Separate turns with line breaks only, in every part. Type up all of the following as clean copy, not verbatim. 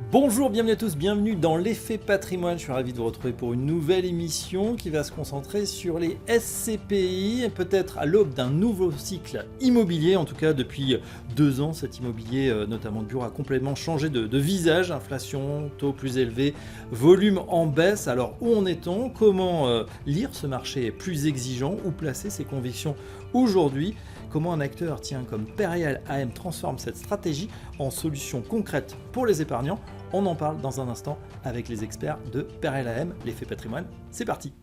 Bonjour, bienvenue à tous, bienvenue dans l'Effet Patrimoine. Je suis ravi de vous retrouver pour une nouvelle émission qui va se concentrer sur les SCPI, et peut-être à l'aube d'un nouveau cycle immobilier. En tout cas, depuis 2 ans, cet immobilier, notamment de bureau, a complètement changé de visage. Inflation, taux plus élevé, volume en baisse. Alors, où en est-on? Comment lire ce marché plus exigeant? Où placer ses convictions aujourd'hui? Comment un acteur comme Perial AM transforme cette stratégie en solution concrète pour les épargnants? On en parle dans un instant avec les experts de Perial AM, l'Effet Patrimoine. C'est parti.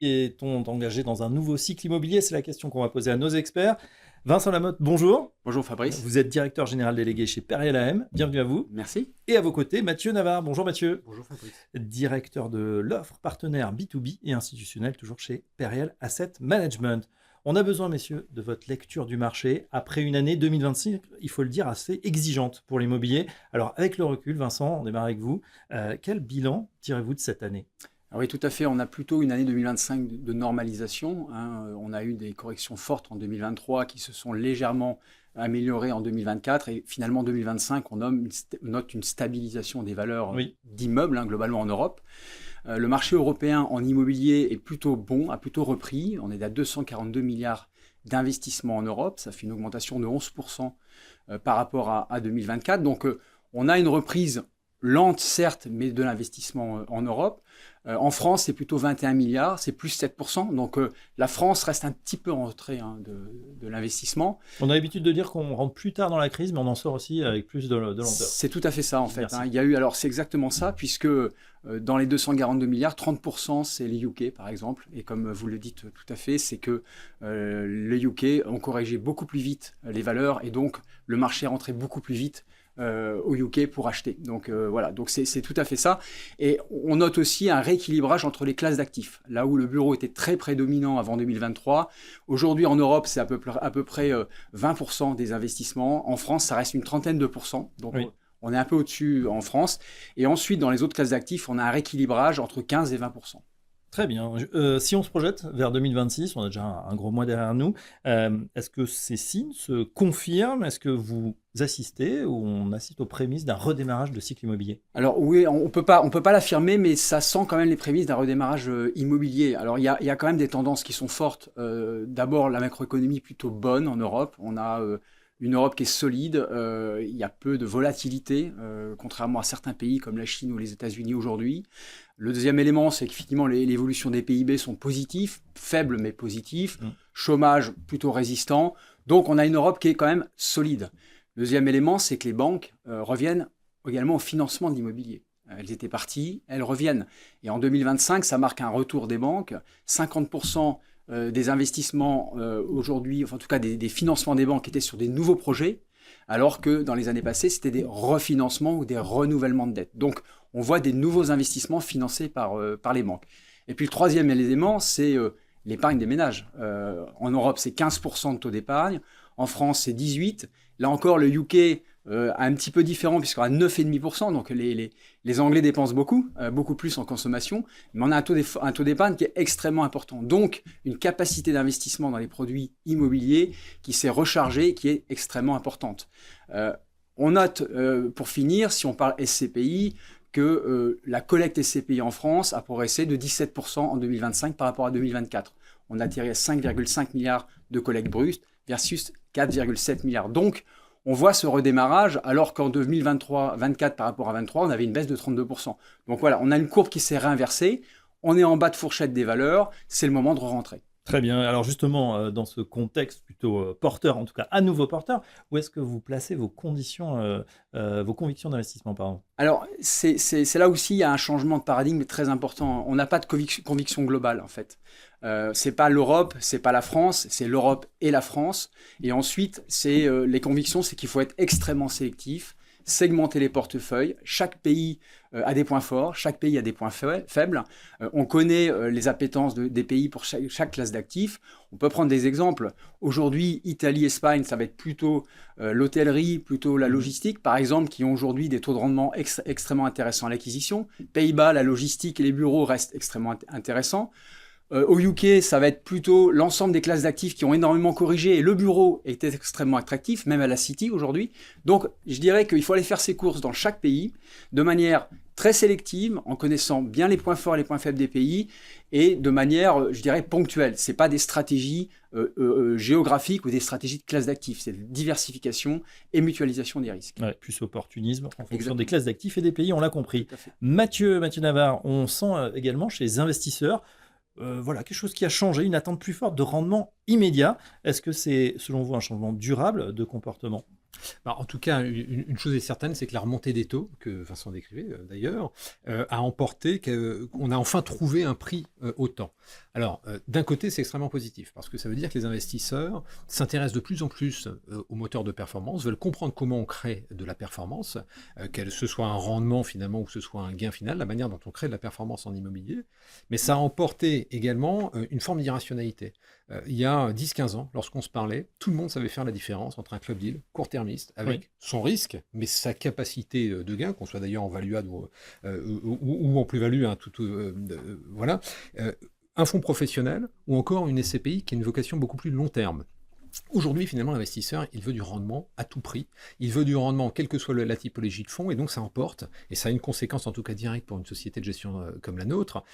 Est-on engagé dans un nouveau cycle immobilier? C'est la question qu'on va poser à nos experts. Vincent Lamotte, bonjour.
Bonjour Fabrice.
Vous êtes directeur général délégué chez Perial AM. Bienvenue à vous.
Merci.
Et à vos côtés, Mathieu Navarre. Bonjour Mathieu.
Bonjour Fabrice.
Directeur de l'offre partenaire B2B et institutionnel, toujours chez Perial Asset Management. On a besoin, messieurs, de votre lecture du marché après une année 2026, il faut le dire, assez exigeante pour l'immobilier. Alors, avec le recul, Vincent, on démarre avec vous. Quel bilan tirez-vous de cette année ?
Oui, tout à fait. On a plutôt une année 2025 de normalisation. On a eu des corrections fortes en 2023 qui se sont légèrement améliorées en 2024. Et finalement, en 2025, on note une stabilisation des valeurs d'immeubles, globalement en Europe. Le marché européen en immobilier est plutôt bon, a plutôt repris. On est à 242 milliards d'investissements en Europe. Ça fait une augmentation de 11% par rapport à 2024. Donc, on a une reprise lente, certes, mais de l'investissement en Europe. En France, c'est plutôt 21 milliards, c'est plus 7%. Donc, la France reste un petit peu en retrait de l'investissement.
On a l'habitude de dire qu'on rentre plus tard dans la crise, mais on en sort aussi avec plus de lenteur.
C'est tout à fait ça, en fait. Il y a eu, alors, c'est exactement ça, puisque dans les 242 milliards, 30%, c'est les UK, par exemple. Et comme vous le dites tout à fait, c'est que les UK ont corrigé beaucoup plus vite les valeurs, et donc le marché est rentré beaucoup plus vite au UK pour acheter. Donc voilà, donc c'est tout à fait ça. Et on note aussi un rééquilibrage entre les classes d'actifs. Là où le bureau était très prédominant avant 2023, aujourd'hui en Europe, c'est à peu près 20% des investissements. En France, ça reste une trentaine de pourcents. Donc on est un peu au-dessus en France. Et ensuite, dans les autres classes d'actifs, on a un rééquilibrage entre 15 et 20%.
Très bien. Si on se projette vers 2026, on a déjà un gros mois derrière nous, est-ce que ces signes se confirment? Est-ce que vous assistez ou on assiste aux prémices d'un redémarrage de cycle immobilier?
Alors oui, on peut pas l'affirmer, mais ça sent quand même les prémices d'un redémarrage immobilier. Alors il y a quand même des tendances qui sont fortes. D'abord, la macroéconomie plutôt bonne en Europe. On a une Europe qui est solide, il y a peu de volatilité, contrairement à certains pays comme la Chine ou les États-Unis aujourd'hui. Le deuxième élément, c'est qu'effectivement, l'évolution des PIB sont positifs, faibles mais positifs, chômage plutôt résistant. Donc, on a une Europe qui est quand même solide. Le deuxième élément, c'est que les banques reviennent également au financement de l'immobilier. Elles étaient parties, elles reviennent. Et en 2025, ça marque un retour des banques. 50% des investissements aujourd'hui, enfin en tout cas des financements des banques étaient sur des nouveaux projets, alors que dans les années passées, c'était des refinancements ou des renouvellements de dettes. Donc, on voit des nouveaux investissements financés par les banques. Et puis, le troisième élément, c'est l'épargne des ménages. En Europe, c'est 15% de taux d'épargne. En France, c'est 18%. Là encore, le UK un petit peu différent puisqu'on a 9,5%. Donc, les Anglais dépensent beaucoup plus en consommation. Mais on a un taux d'épargne qui est extrêmement important. Donc, une capacité d'investissement dans les produits immobiliers qui s'est rechargée, qui est extrêmement importante. On note, pour finir, si on parle SCPI, que la collecte SCPI en France a progressé de 17% en 2025 par rapport à 2024. On a tiré 5,5 milliards de collecte brute versus 4,7 milliards. Donc, on voit ce redémarrage alors qu'en 2023-24 par rapport à 2023, on avait une baisse de 32%. Donc voilà, on a une courbe qui s'est réinversée. On est en bas de fourchette des valeurs. C'est le moment de rentrer.
Très bien. Alors justement, dans ce contexte plutôt porteur, en tout cas à nouveau porteur, où est-ce que vous placez vos convictions d'investissement, pardon ?
Alors, c'est là aussi, il y a un changement de paradigme très important. On n'a pas de conviction globale, en fait. C'est pas l'Europe, c'est pas la France, c'est l'Europe et la France. Et ensuite, les convictions, c'est qu'il faut être extrêmement sélectif. segmenter les portefeuilles. Chaque pays a des points forts, chaque pays a des points faibles. On connaît les appétences des pays pour chaque classe d'actifs. On peut prendre des exemples. Aujourd'hui, Italie, Espagne, ça va être plutôt l'hôtellerie, plutôt la logistique, par exemple, qui ont aujourd'hui des taux de rendement extrêmement intéressants à l'acquisition. Pays-Bas, la logistique et les bureaux restent extrêmement intéressants. Au UK, ça va être plutôt l'ensemble des classes d'actifs qui ont énormément corrigé et le bureau est extrêmement attractif, même à la City aujourd'hui. Donc, je dirais qu'il faut aller faire ses courses dans chaque pays de manière très sélective, en connaissant bien les points forts et les points faibles des pays et de manière, je dirais, ponctuelle. Ce n'est pas des stratégies géographiques ou des stratégies de classes d'actifs, c'est diversification et mutualisation des risques.
Ouais, plus opportunisme en fonction des classes d'actifs et des pays, on l'a compris. Mathieu Navarre, on sent également chez les investisseurs quelque chose qui a changé, une attente plus forte de rendement immédiat. Est-ce que c'est, selon vous, un changement durable de comportement ?
En tout cas, une chose est certaine, c'est que la remontée des taux, que Vincent décrivait d'ailleurs, a emporté qu'on a enfin trouvé un prix au temps. Alors, d'un côté, c'est extrêmement positif, parce que ça veut dire que les investisseurs s'intéressent de plus en plus aux moteurs de performance, veulent comprendre comment on crée de la performance, que ce soit un rendement finalement ou que ce soit un gain final, la manière dont on crée de la performance en immobilier. Mais ça a emporté également une forme d'irrationalité. Il y a 10-15 ans, lorsqu'on se parlait, tout le monde savait faire la différence entre un club deal court-termiste avec son risque, mais sa capacité de gain, qu'on soit d'ailleurs en valuade ou en plus-value, un fonds professionnel ou encore une SCPI qui a une vocation beaucoup plus long terme. Aujourd'hui, finalement, l'investisseur, il veut du rendement à tout prix. Il veut du rendement, quelle que soit la typologie de fonds, et donc ça emporte, et ça a une conséquence en tout cas directe pour une société de gestion comme la nôtre,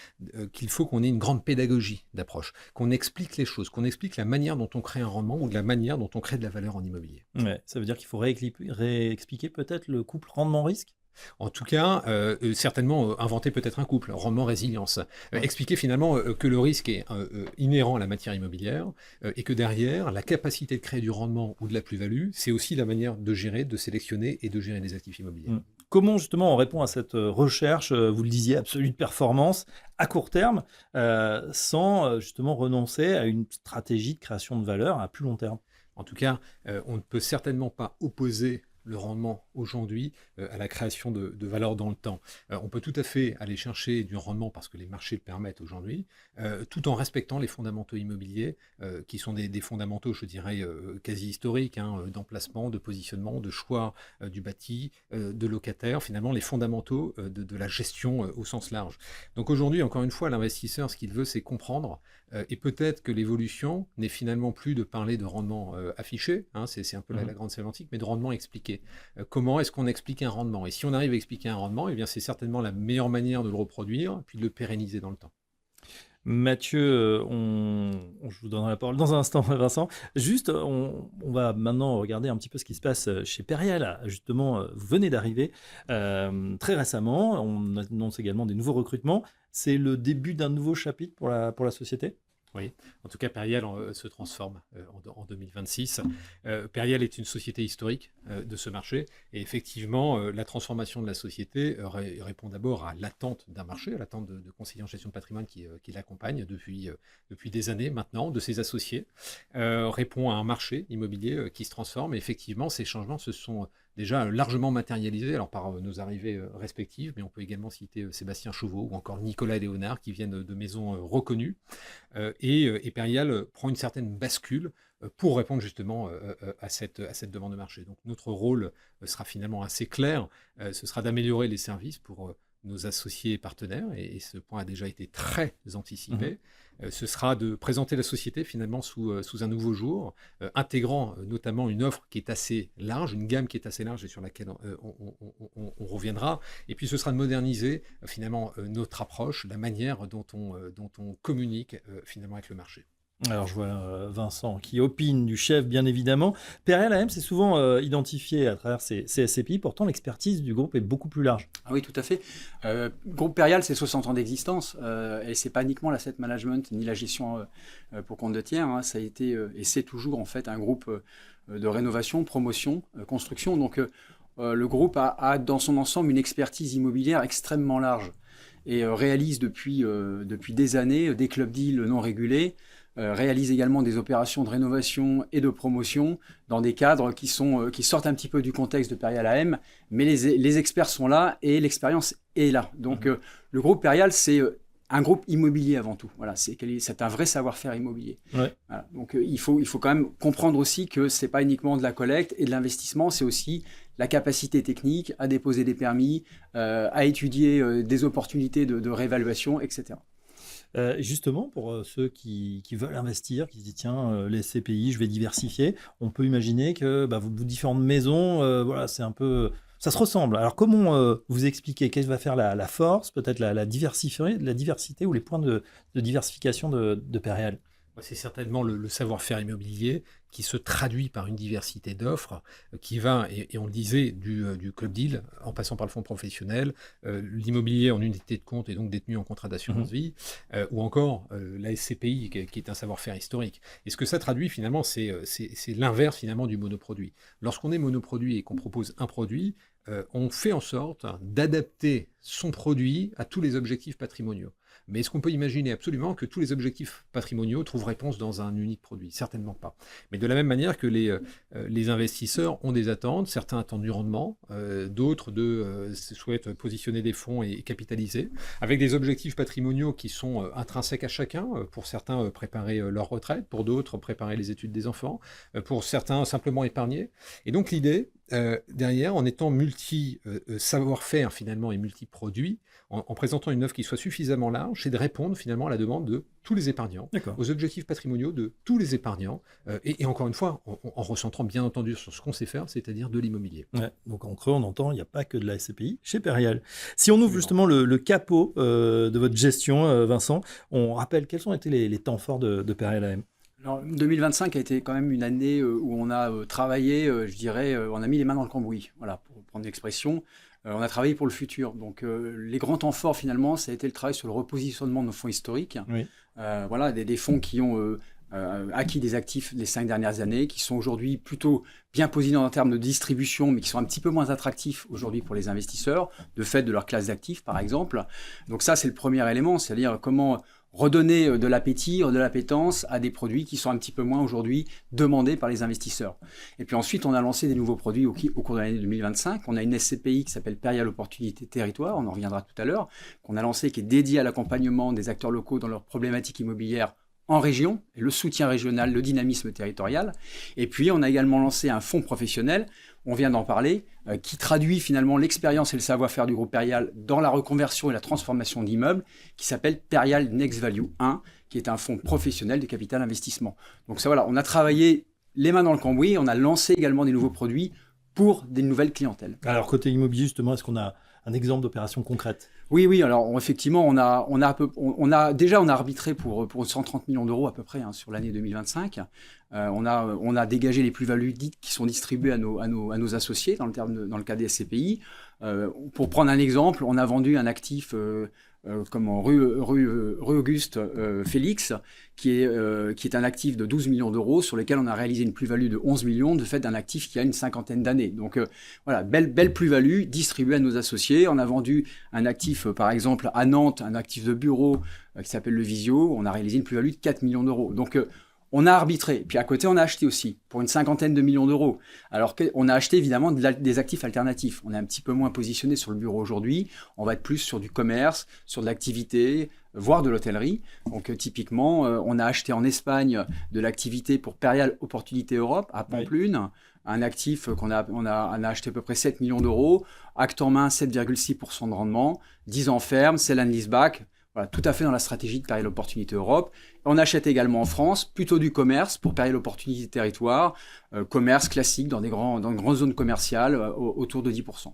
qu'il faut qu'on ait une grande pédagogie d'approche, qu'on explique les choses, qu'on explique la manière dont on crée un rendement ou de la manière dont on crée de la valeur en immobilier.
Ouais, ça veut dire qu'il faut réexpliquer peut-être le couple rendement-risque ?
En tout cas, certainement inventer peut-être un couple, rendement résilience. Expliquer finalement que le risque est inhérent à la matière immobilière et que derrière, la capacité de créer du rendement ou de la plus-value, c'est aussi la manière de gérer, de sélectionner et de gérer les actifs immobiliers.
Comment justement on répond à cette recherche, vous le disiez, absolue de performance à court terme, sans justement renoncer à une stratégie de création de valeur à plus long terme ?
En tout cas, on ne peut certainement pas opposer le rendement aujourd'hui à la création de valeur dans le temps. On peut tout à fait aller chercher du rendement parce que les marchés le permettent aujourd'hui, tout en respectant les fondamentaux immobiliers qui sont des fondamentaux, je dirais, quasi historiques, d'emplacement, de positionnement, de choix du bâti, de locataire, finalement les fondamentaux de la gestion au sens large. Donc aujourd'hui, encore une fois, l'investisseur, ce qu'il veut, c'est comprendre et peut-être que l'évolution n'est finalement plus de parler de rendement affiché, c'est un peu la grande sémantique, mais de rendement expliqué. Comment est-ce qu'on explique un rendement ? Et si on arrive à expliquer un rendement, eh bien c'est certainement la meilleure manière de le reproduire, puis de le pérenniser dans le temps.
Mathieu, je vous donnerai la parole dans un instant, Vincent. Juste, on va maintenant regarder un petit peu ce qui se passe chez Perial. Justement, vous venez d'arriver très récemment. On annonce également des nouveaux recrutements. C'est le début d'un nouveau chapitre pour la société ?
Oui, en tout cas, Perial se transforme en 2026. Perial est une société historique de ce marché et effectivement, la transformation de la société répond d'abord à l'attente d'un marché, à l'attente de conseillers en gestion de patrimoine qui l'accompagnent depuis des années maintenant, de ses associés, répond à un marché immobilier qui se transforme et effectivement, ces changements se sont déjà largement matérialisés, alors par nos arrivées respectives, mais on peut également citer Sébastien Chauveau ou encore Nicolas Léonard qui viennent de maisons reconnues. Et Perial prend une certaine bascule pour répondre justement à cette demande de marché. Donc notre rôle sera finalement assez clair, ce sera d'améliorer les services pour nos associés et partenaires, et ce point a déjà été très anticipé. Ce sera de présenter la société finalement sous un nouveau jour, intégrant notamment une offre qui est assez large, une gamme qui est assez large et sur laquelle on reviendra. Et puis ce sera de moderniser finalement notre approche, la manière dont on communique finalement avec le marché.
Alors je vois Vincent qui opine du chef bien évidemment. Perial AM c'est souvent identifié à travers ces SCPI, pourtant l'expertise du groupe est beaucoup plus large.
Ah oui, tout à fait. Groupe Perial, c'est 60 ans d'existence et c'est pas uniquement l'asset management ni la gestion pour compte de tiers. Ça a été et c'est toujours en fait un groupe de rénovation, promotion, construction. Donc le groupe a dans son ensemble une expertise immobilière extrêmement large et réalise depuis des années des club deals non régulés. réalisent également des opérations de rénovation et de promotion dans des cadres qui sortent un petit peu du contexte de Perial AM, mais les experts sont là et l'expérience est là. Donc le groupe Perial, c'est un groupe immobilier avant tout. Voilà, c'est un vrai savoir-faire immobilier.
Ouais.
Voilà. Donc il faut quand même comprendre aussi que ce n'est pas uniquement de la collecte et de l'investissement, c'est aussi la capacité technique à déposer des permis, à étudier des opportunités de réévaluation, etc.
Justement, pour ceux qui veulent investir, qui se disent tiens, les SCPI, je vais diversifier, on peut imaginer que vos différentes maisons, voilà, c'est un peu. Ça se ressemble. Alors, comment vous expliquer quelle va faire la force, peut-être la diversité ou les points de diversification de Perial?
C'est certainement le savoir-faire immobilier qui se traduit par une diversité d'offres qui va, et on le disait, du club deal en passant par le fonds professionnel, l'immobilier en unité de compte et donc détenu en contrat d'assurance vie, ou encore la SCPI qui est un savoir-faire historique. Et ce que ça traduit finalement, c'est l'inverse finalement du monoproduit. Lorsqu'on est monoproduit et qu'on propose un produit, on fait en sorte d'adapter son produit à tous les objectifs patrimoniaux. Mais est-ce qu'on peut imaginer absolument que tous les objectifs patrimoniaux trouvent réponse dans un unique produit? Certainement pas. Mais de la même manière que les investisseurs ont des attentes, certains attendent du rendement, d'autres souhaitent positionner des fonds et capitaliser, avec des objectifs patrimoniaux qui sont intrinsèques à chacun, pour certains préparer leur retraite, pour d'autres préparer les études des enfants, pour certains simplement épargner. Et donc l'idée, derrière, en étant multi-savoir-faire finalement et multi-produits, en présentant une offre qui soit suffisamment large, c'est de répondre finalement à la demande de tous les épargnants, aux objectifs patrimoniaux de tous les épargnants, et encore une fois, en recentrant bien entendu sur ce qu'on sait faire, c'est-à-dire de l'immobilier.
Ouais, donc en creux, on entend, il n'y a pas que de la SCPI chez Perial. Si on ouvre justement le capot de votre gestion, Vincent, on rappelle quels ont été les temps forts de Perial AM.
Alors, 2025 a été quand même une année où on a travaillé, je dirais, on a mis les mains dans le cambouis, voilà, pour prendre l'expression. On a travaillé pour le futur. Donc, les grands temps forts, finalement, ça a été le travail sur le repositionnement de nos fonds historiques.
Oui.
Voilà, des fonds qui ont acquis des actifs les 5 dernières années, qui sont aujourd'hui plutôt bien positionnés en termes de distribution, mais qui sont un petit peu moins attractifs aujourd'hui pour les investisseurs, de fait de leur classe d'actifs, par exemple. Donc ça, c'est le premier élément, c'est-à-dire comment redonner de l'appétit, de l'appétence à des produits qui sont un petit peu moins aujourd'hui demandés par les investisseurs. Et puis ensuite, on a lancé des nouveaux produits au cours de l'année 2025. On a une SCPI qui s'appelle Perial Opportunité Territoire, on en reviendra tout à l'heure, qu'on a lancée, qui est dédiée à l'accompagnement des acteurs locaux dans leurs problématiques immobilières en région, et le soutien régional, le dynamisme territorial. Et puis, on a également lancé un fonds professionnel, on vient d'en parler, qui traduit finalement l'expérience et le savoir-faire du groupe Perial dans la reconversion et la transformation d'immeubles, qui s'appelle Perial Next Value 1, qui est un fonds professionnel de capital investissement. Donc ça, voilà, on a travaillé les mains dans le cambouis, on a lancé également des nouveaux produits pour des nouvelles clientèles.
Alors, côté immobilier, justement, est-ce qu'on a un exemple d'opération concrète?
Oui, alors effectivement, on a arbitré pour 130 millions d'euros à peu près sur l'année 2025. On a dégagé les plus-values dites qui sont distribuées à nos associés dans le cas des SCPI. Pour prendre un exemple, on a vendu un actif comme en rue Auguste Félix, qui est un actif de 12 millions d'euros sur lequel on a réalisé une plus-value de 11 millions de fait d'un actif qui a une cinquantaine d'années. Donc voilà, belle plus-value distribuée à nos associés. On a vendu un actif, par exemple, à Nantes, un actif de bureau qui s'appelle le Visio. On a réalisé une plus-value de 4 millions d'euros. Donc on a arbitré. Puis à côté, on a acheté aussi pour une cinquantaine de millions d'euros. Alors qu'on a acheté évidemment des actifs alternatifs. On est un petit peu moins positionné sur le bureau aujourd'hui. On va être plus sur du commerce, sur de l'activité, voire de l'hôtellerie. Donc typiquement, on a acheté en Espagne de l'activité pour Perial Opportunité Europe à Pamplune. Oui. Un actif on a acheté à peu près 7 millions d'euros. Acte en main, 7,6% de rendement. 10 ans ferme, sell and leaseback. Voilà, tout à fait dans la stratégie de Perial Opportunité Europe. On achète également en France, plutôt du commerce pour Perial Opportunité Territoire, commerce classique dans des grandes zones commerciales autour de 10%.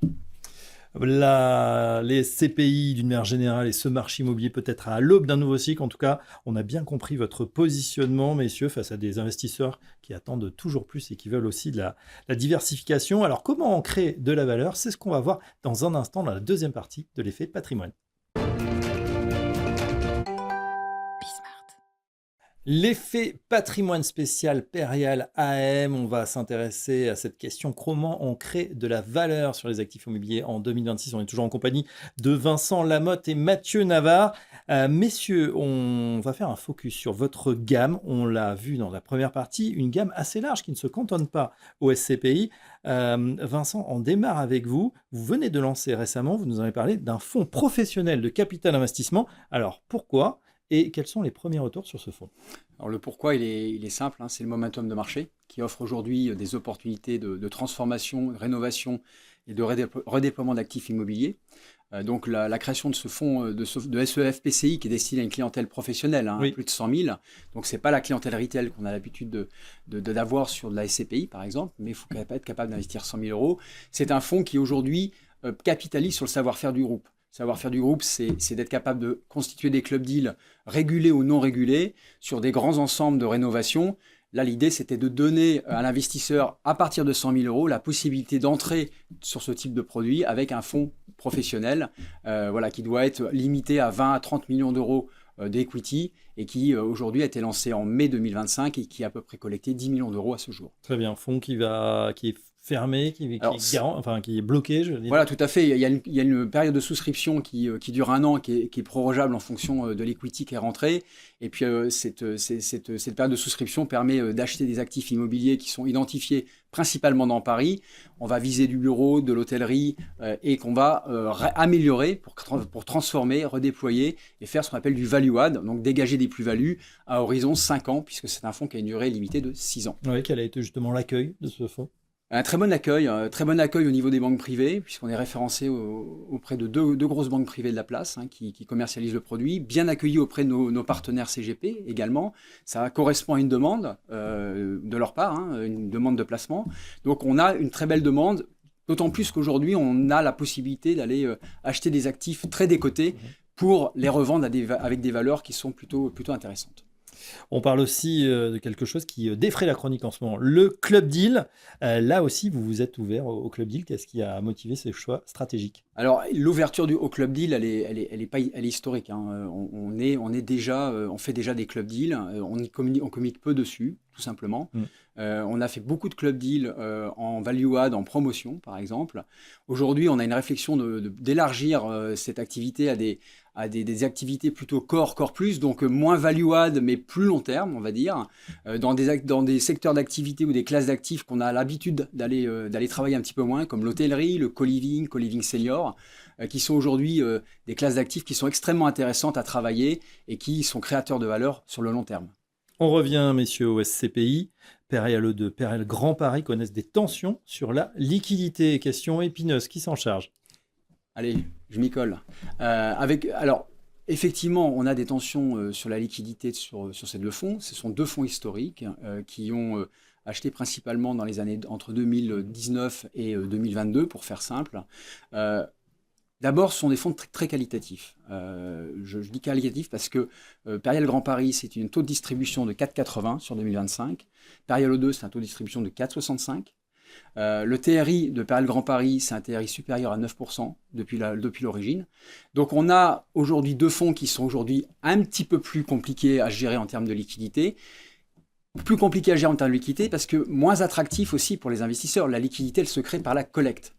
Les CPI d'une manière générale et ce marché immobilier peut-être à l'aube d'un nouveau cycle. En tout cas, on a bien compris votre positionnement, messieurs, face à des investisseurs qui attendent toujours plus et qui veulent aussi de la diversification. Alors, comment on crée de la valeur? C'est ce qu'on va voir dans un instant dans la deuxième partie de l'effet patrimoine. L'effet patrimoine spécial Perial AM, on va s'intéresser à cette question, comment on crée de la valeur sur les actifs immobiliers en 2026. On est toujours en compagnie de Vincent Lamotte et Mathieu Navarre. Messieurs, on va faire un focus sur votre gamme. On l'a vu dans la première partie, une gamme assez large qui ne se cantonne pas au SCPI. Vincent, on démarre avec vous. Vous venez de lancer récemment, vous nous avez parlé d'un fonds professionnel de capital investissement. Alors, pourquoi et quels sont les premiers retours sur ce fonds?
Alors le pourquoi, il est simple, hein, c'est le momentum de marché qui offre aujourd'hui des opportunités de transformation, de rénovation et de redéploiement d'actifs immobiliers. Donc la création de ce fonds de SEF-PCI qui est destiné à une clientèle professionnelle, hein,
Oui.
plus de 100 000. Donc c'est pas la clientèle retail qu'on a l'habitude d'avoir sur de la SCPI par exemple, mais il faut être capable d'investir 100 000 euros. C'est un fonds qui aujourd'hui capitalise sur le savoir-faire du groupe. Le savoir-faire du groupe, c'est d'être capable de constituer des clubs deals régulés ou non régulés sur des grands ensembles de rénovation. Là, l'idée, c'était de donner à l'investisseur, à partir de 100 000 euros, la possibilité d'entrer sur ce type de produit avec un fonds professionnel qui doit être limité à 20 à 30 millions d'euros d'equity et qui, aujourd'hui, a été lancé en mai 2025 et qui a à peu près collecté 10 millions d'euros à ce jour.
Très bien, fonds qui est fermé, qui est bloqué, je veux dire.
Voilà, tout à fait. Il y a une période de souscription qui dure 1 an, qui est prorogeable en fonction de l'equity qui est rentré. Et puis, cette période de souscription permet d'acheter des actifs immobiliers qui sont identifiés principalement dans Paris. On va viser du bureau, de l'hôtellerie et qu'on va améliorer pour transformer, redéployer et faire ce qu'on appelle du value add, donc dégager des plus-values à horizon 5 ans, puisque c'est un fonds qui a une durée limitée de 6 ans.
Oui, quel a été justement l'accueil de ce fonds?
Un très bon accueil au niveau des banques privées, puisqu'on est référencé auprès de deux grosses banques privées de la place qui commercialisent le produit, bien accueilli auprès de nos partenaires CGP également. Ça correspond à une demande de leur part, une demande de placement. Donc on a une très belle demande, d'autant plus qu'aujourd'hui on a la possibilité d'aller acheter des actifs très décotés pour les revendre avec des valeurs qui sont plutôt intéressantes.
On parle aussi de quelque chose qui défraie la chronique en ce moment, le Club Deal. Là aussi, vous vous êtes ouvert au Club Deal. Qu'est-ce qui a motivé ce choix stratégique?
Alors, l'ouverture au Club Deal, elle est historique. On fait déjà des Club Deals. On communique peu dessus, tout simplement. On a fait beaucoup de Club Deals en value add, en promotion, par exemple. Aujourd'hui, on a une réflexion d'élargir cette activité à des activités plutôt core plus, donc moins value add, mais plus long terme, on va dire, dans des secteurs d'activité ou des classes d'actifs qu'on a l'habitude d'aller travailler un petit peu moins, comme l'hôtellerie, le co-living senior, qui sont aujourd'hui des classes d'actifs qui sont extrêmement intéressantes à travailler et qui sont créateurs de valeur sur le long terme.
On revient, messieurs, au SCPI. Périal 2, Périal Grand Paris connaissent des tensions sur la question épineuse. Qui s'en charge?
Allez, je m'y colle. Alors, effectivement, on a des tensions sur la liquidité sur ces deux fonds. Ce sont deux fonds historiques qui ont acheté principalement dans les années entre 2019 et 2022, pour faire simple. D'abord, ce sont des fonds très qualitatifs. Je dis qualitatifs parce que Périal Grand Paris, c'est une taux de distribution de 4,80 sur 2025. Périal 2, c'est un taux de distribution de 4,65. Le TRI de Périal Grand Paris, c'est un TRI supérieur à 9% depuis l'origine. Donc on a aujourd'hui deux fonds qui sont aujourd'hui un petit peu plus compliqués à gérer en termes de liquidité. Plus compliqué à gérer en termes de liquidité parce que moins attractif aussi pour les investisseurs. La liquidité, elle se crée par la collecte.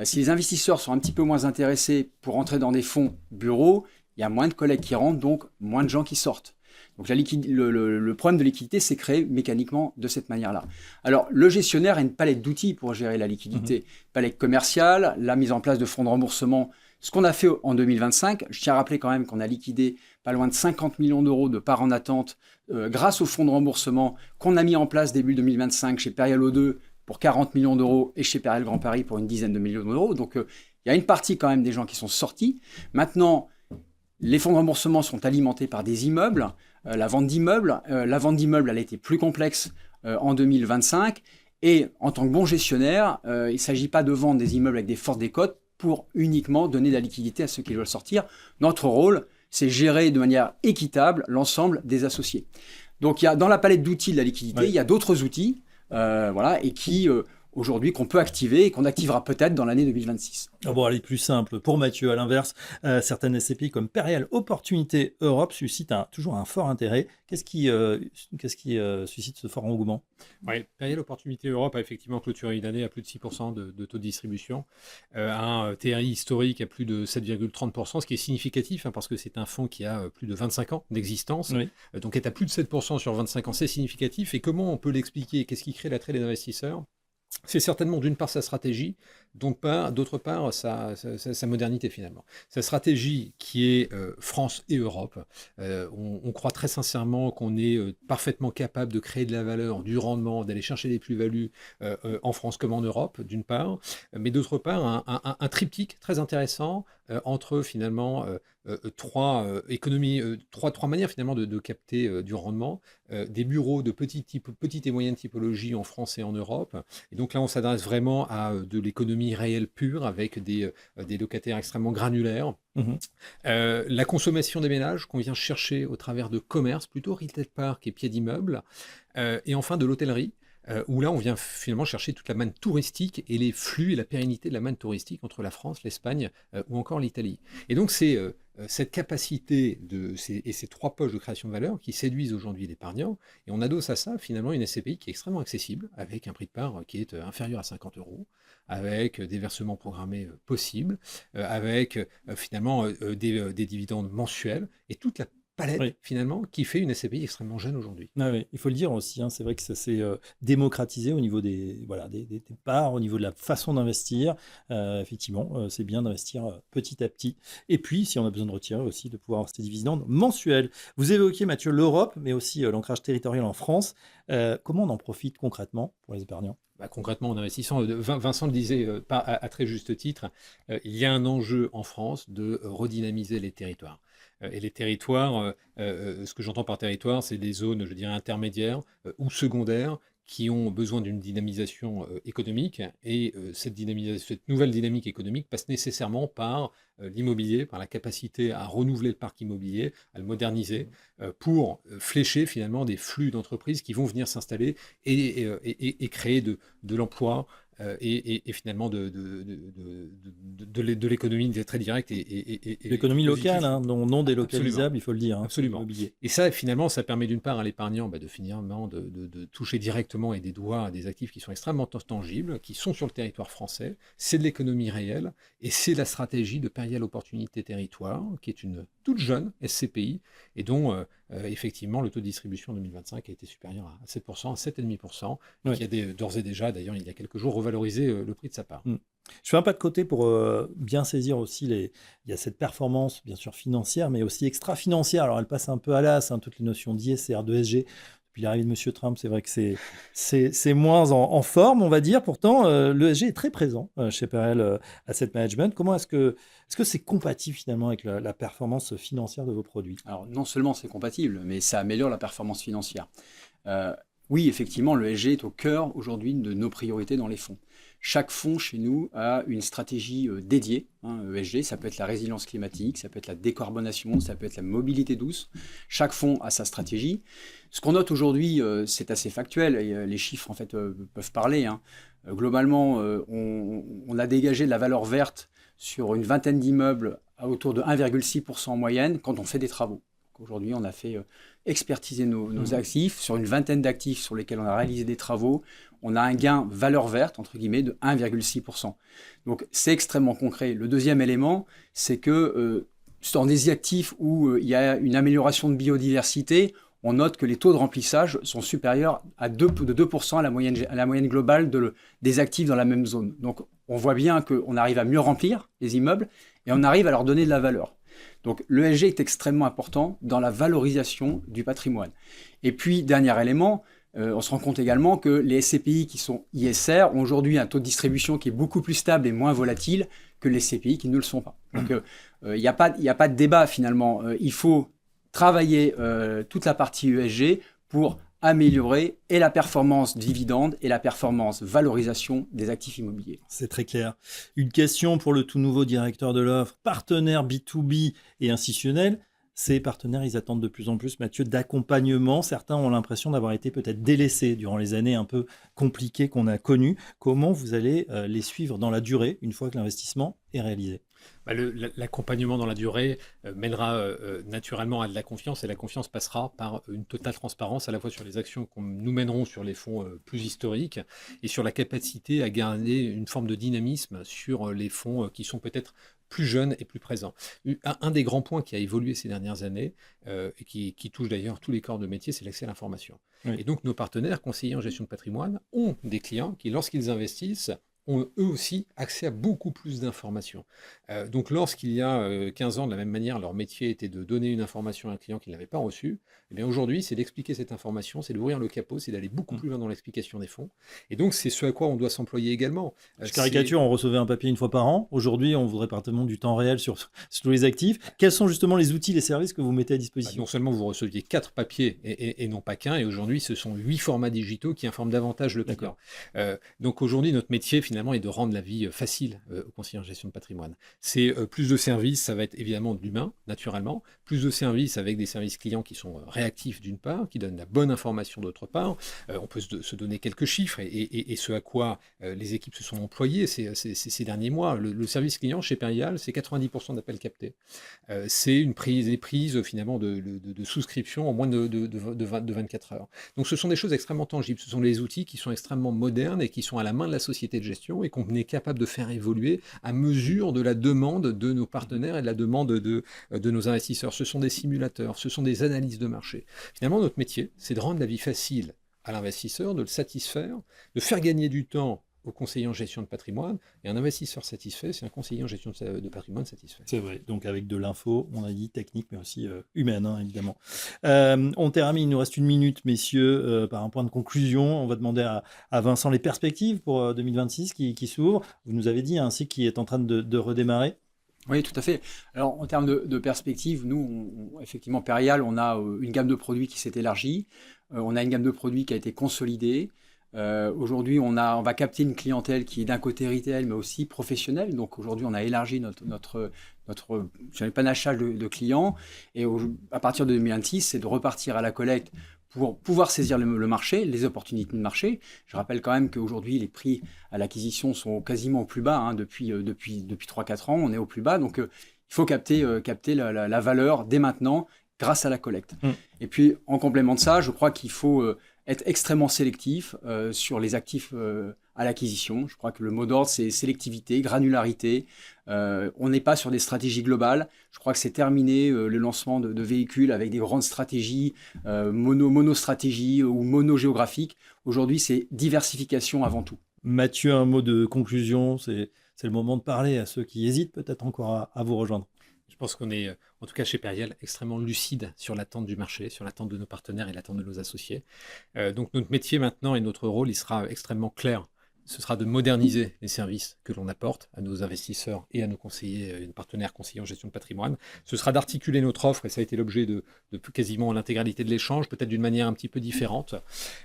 Si les investisseurs sont un petit peu moins intéressés pour entrer dans des fonds bureaux, il y a moins de collectes qui rentrent, donc moins de gens qui sortent. Donc le problème de liquidité s'est créé mécaniquement de cette manière-là. Alors le gestionnaire a une palette d'outils pour gérer la liquidité. Palette commerciale, la mise en place de fonds de remboursement. Ce qu'on a fait en 2025, je tiens à rappeler quand même qu'on a liquidé pas loin de 50 millions d'euros de parts en attente grâce aux fonds de remboursement qu'on a mis en place début 2025 chez Périal 2 pour 40 millions d'euros et chez Périal Grand Paris pour une dizaine de millions d'euros. Donc il y a une partie quand même des gens qui sont sortis. Maintenant, les fonds de remboursement sont alimentés par des immeubles. La vente d'immeubles, elle a été plus complexe en 2025. Et en tant que bon gestionnaire, il ne s'agit pas de vendre des immeubles avec des fortes décotes pour uniquement donner de la liquidité à ceux qui veulent sortir. Notre rôle, c'est gérer de manière équitable l'ensemble des associés. Donc, dans la palette d'outils de la liquidité, il y a d'autres outils et qui aujourd'hui qu'on peut activer et qu'on activera peut-être dans l'année 2026.
Ah bon, allez, plus simple. Pour Mathieu, à l'inverse, certaines SCPI comme Perial Opportunité Europe suscitent toujours un fort intérêt. Qu'est-ce qui suscite ce fort engouement?
Oui, Perial Opportunité Europe a effectivement clôturé une année à plus de 6% de taux de distribution, un TRI historique à plus de 7,30%, ce qui est significatif parce que c'est un fonds qui a plus de 25 ans d'existence.
Oui.
Donc être à plus de 7% sur 25 ans, c'est significatif. Et comment on peut l'expliquer? Qu'est-ce qui crée l'attrait des investisseurs? C'est certainement d'une part sa stratégie, d'autre part sa modernité finalement. Sa stratégie qui est France et Europe. On croit très sincèrement qu'on est parfaitement capable de créer de la valeur, du rendement, d'aller chercher des plus-values en France comme en Europe, d'une part. Mais d'autre part, un triptyque très intéressant entre finalement trois manières finalement de capter du rendement. Des bureaux de petite et moyenne typologie en France et en Europe. Et donc là, on s'adresse vraiment à de l'économie réelle pure avec des locataires extrêmement granulaires.
Mmh.
La consommation des ménages qu'on vient chercher au travers de commerce, plutôt retail park et pieds d'immeuble. Et enfin de l'hôtellerie. Où là, on vient finalement chercher toute la manne touristique et les flux et la pérennité de la manne touristique entre la France, l'Espagne ou encore l'Italie. Et donc, c'est cette capacité et ces trois poches de création de valeur qui séduisent aujourd'hui l'épargnant. Et on adosse à ça, finalement, une SCPI qui est extrêmement accessible, avec un prix de part qui est inférieur à 50 €, avec des versements programmés possibles, avec finalement des dividendes mensuels et toute la palette, finalement, qui fait une SCPI extrêmement jeune aujourd'hui.
Ah oui, il faut le dire aussi, c'est vrai que ça s'est démocratisé au niveau des parts, au niveau de la façon d'investir. Effectivement, c'est bien d'investir petit à petit. Et puis, si on a besoin de retirer aussi, de pouvoir avoir ces dividendes mensuels. Vous évoquiez, Mathieu, l'Europe, mais aussi l'ancrage territorial en France. Comment on en profite concrètement pour les épargnants?
Concrètement, en investissant, Vincent le disait à très juste titre, il y a un enjeu en France de redynamiser les territoires. Et les territoires, ce que j'entends par territoire, c'est des zones, je dirais, intermédiaires ou secondaires qui ont besoin d'une dynamisation économique. Et cette nouvelle dynamique économique passe nécessairement par l'immobilier, par la capacité à renouveler le parc immobilier, à le moderniser, pour flécher finalement des flux d'entreprises qui vont venir s'installer et créer de l'emploi et finalement de l'économie très directe.
L'économie locale, non délocalisable, il faut le dire.
Absolument. Et ça, finalement, ça permet d'une part à l'épargnant de toucher directement et des doigts à des actifs qui sont extrêmement tangibles, qui sont sur le territoire français. C'est de l'économie réelle et c'est la stratégie de Perial Opportunité Territoire, qui est une toute jeune SCPI et dont effectivement le taux de distribution en 2025 a été supérieur à 7%, à 7,5%, et qui a d'ores et déjà, d'ailleurs il y a quelques jours, revalorisé le prix de sa part.
Je fais un pas de côté pour bien saisir aussi il y a cette performance bien sûr financière, mais aussi extra-financière. Alors elle passe un peu à l'as, toutes les notions d'ISR, de SG. Depuis l'arrivée de M. Trump, c'est vrai que c'est moins en forme, on va dire. Pourtant, l'ESG est très présent chez Perial Asset Management. Comment est-ce que c'est compatible finalement avec la performance financière de vos produits?
Alors non seulement c'est compatible, mais ça améliore la performance financière. Oui, effectivement, l'ESG est au cœur aujourd'hui de nos priorités dans les fonds. Chaque fonds chez nous a une stratégie dédiée, ESG, ça peut être la résilience climatique, ça peut être la décarbonation, ça peut être la mobilité douce. Chaque fonds a sa stratégie. Ce qu'on note aujourd'hui, c'est assez factuel, et les chiffres en fait peuvent parler. Globalement, on a dégagé de la valeur verte sur une vingtaine d'immeubles à autour de 1,6% en moyenne quand on fait des travaux. Aujourd'hui, on a fait expertiser nos actifs. Sur une vingtaine d'actifs sur lesquels on a réalisé des travaux, on a un gain valeur verte, entre guillemets, de 1,6%. Donc, c'est extrêmement concret. Le deuxième élément, c'est que dans des actifs où il y a une amélioration de biodiversité, on note que les taux de remplissage sont supérieurs de 2% à la moyenne globale des actifs dans la même zone. Donc, on voit bien qu'on arrive à mieux remplir les immeubles et on arrive à leur donner de la valeur. Donc l'ESG est extrêmement important dans la valorisation du patrimoine. Et puis, dernier élément, on se rend compte également que les SCPI qui sont ISR ont aujourd'hui un taux de distribution qui est beaucoup plus stable et moins volatile que les SCPI qui ne le sont pas. Donc il n'y a pas de débat finalement. Il faut travailler toute la partie ESG pour améliorer et la performance dividende et la performance valorisation des actifs immobiliers.
C'est très clair. Une question pour le tout nouveau directeur de l'offre, partenaire B2B et institutionnel. ces partenaires, ils attendent de plus en plus, Mathieu, d'accompagnement. Certains ont l'impression d'avoir été peut-être délaissés durant les années un peu compliquées qu'on a connues. Comment vous allez les suivre dans la durée, une fois que l'investissement est réalisé?
L'accompagnement dans la durée mènera naturellement à de la confiance, et la confiance passera par une totale transparence à la fois sur les actions que nous mènerons sur les fonds plus historiques et sur la capacité à garder une forme de dynamisme sur les fonds qui sont peut-être plus jeunes et plus présents. Un des grands points qui a évolué ces dernières années et qui touche d'ailleurs tous les corps de métier, c'est l'accès à l'information. Oui. Et donc nos partenaires conseillers en gestion de patrimoine ont des clients qui, lorsqu'ils investissent, ont eux aussi accès à beaucoup plus d'informations. Donc lorsqu'il y a 15 ans, de la même manière, leur métier était de donner une information à un client qu'il n'avait pas reçue, eh bien aujourd'hui, c'est d'expliquer cette information, c'est d'ouvrir le capot, c'est d'aller beaucoup plus loin dans l'explication des fonds. Et donc c'est ce à quoi on doit s'employer également.
Je caricature, on recevait un papier une fois par an. Aujourd'hui, on voudrait partir du temps réel sur tous les actifs. Quels sont justement les outils, les services que vous mettez à disposition?
Non seulement vous receviez 4 papiers et non pas qu'un, et aujourd'hui ce sont 8 formats digitaux qui informent davantage le client. Donc aujourd'hui, notre métier finalement est de rendre la vie facile aux conseillers en gestion de patrimoine. C'est plus de services, ça va être évidemment de l'humain, naturellement, plus de services avec des services clients qui sont réactifs d'une part, qui donnent la bonne information d'autre part. On peut se donner quelques chiffres et ce à quoi les équipes se sont employées ces derniers mois. Le service client chez Perial, c'est 90% d'appels captés. C'est des prises finalement de souscription en moins de 24 heures. Donc ce sont des choses extrêmement tangibles, ce sont des outils qui sont extrêmement modernes et qui sont à la main de la société de gestion et qu'on est capable de faire évoluer à mesure de la demande de nos partenaires et de la demande de nos investisseurs. Ce sont des simulateurs, ce sont des analyses de marché. Finalement, notre métier, c'est de rendre la vie facile à l'investisseur, de le satisfaire, de faire gagner du temps aux conseillers en gestion de patrimoine, et un investisseur satisfait, c'est un conseiller en gestion de patrimoine satisfait.
C'est vrai, donc avec de l'info, on a dit technique, mais aussi humaine, hein, évidemment. On termine, il nous reste 1 minute, messieurs, par un point de conclusion. On va demander à Vincent les perspectives pour 2026 qui s'ouvrent. Vous nous avez dit un cycle qui est en train de redémarrer.
Oui, tout à fait. Alors, en termes de perspective, nous, effectivement, Perial, on a une gamme de produits qui s'est élargie. On a une gamme de produits qui a été consolidée. Aujourd'hui, on va capter une clientèle qui est d'un côté retail, mais aussi professionnelle. Donc aujourd'hui, on a élargi notre panachage de clients. Et à partir de 2026, c'est de repartir à la collecte pour pouvoir saisir le marché, les opportunités de marché. Je rappelle quand même qu'aujourd'hui, les prix à l'acquisition sont quasiment au plus bas, hein, depuis 3-4 ans. On est au plus bas. Donc il faut capter la valeur dès maintenant grâce à la collecte. Et puis, en complément de ça, je crois qu'il faut être extrêmement sélectif sur les actifs à l'acquisition. Je crois que le mot d'ordre, c'est sélectivité, granularité. On n'est pas sur des stratégies globales. Je crois que c'est terminé le lancement de véhicules avec des grandes stratégies, monostratégies ou monogéographiques. Aujourd'hui, c'est diversification avant tout.
Mathieu, un mot de conclusion. C'est le moment de parler à ceux qui hésitent peut-être encore à vous rejoindre.
Je pense qu'on est, en tout cas chez Perial, extrêmement lucide sur l'attente du marché, sur l'attente de nos partenaires et l'attente de nos associés. Donc notre métier maintenant et notre rôle, il sera extrêmement clair. Ce sera de moderniser les services que l'on apporte à nos investisseurs et à nos conseillers, nos partenaires conseillers en gestion de patrimoine. Ce sera d'articuler notre offre, et ça a été l'objet de quasiment l'intégralité de l'échange, peut-être d'une manière un petit peu différente.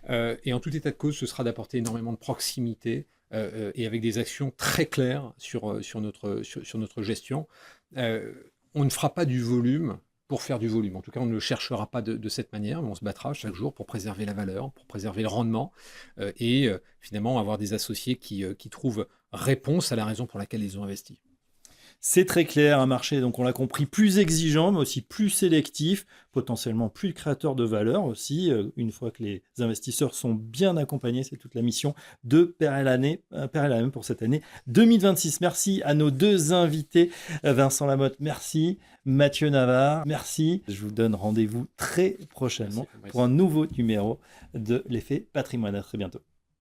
Et en tout état de cause, ce sera d'apporter énormément de proximité et avec des actions très claires sur notre gestion. On ne fera pas du volume pour faire du volume. En tout cas, on ne le cherchera pas de cette manière, mais on se battra chaque jour pour préserver la valeur, pour préserver le rendement et finalement avoir des associés qui trouvent réponse à la raison pour laquelle ils ont investi.
C'est très clair, un marché, donc on l'a compris, plus exigeant, mais aussi plus sélectif, potentiellement plus créateur de valeur aussi, une fois que les investisseurs sont bien accompagnés. C'est toute la mission de Perial pour cette année 2026. Merci à nos deux invités, Vincent Lamotte, merci, Mathieu Navarre, merci. Je vous donne rendez-vous très prochainement pour un nouveau numéro de l'Effet Patrimoine. À très bientôt.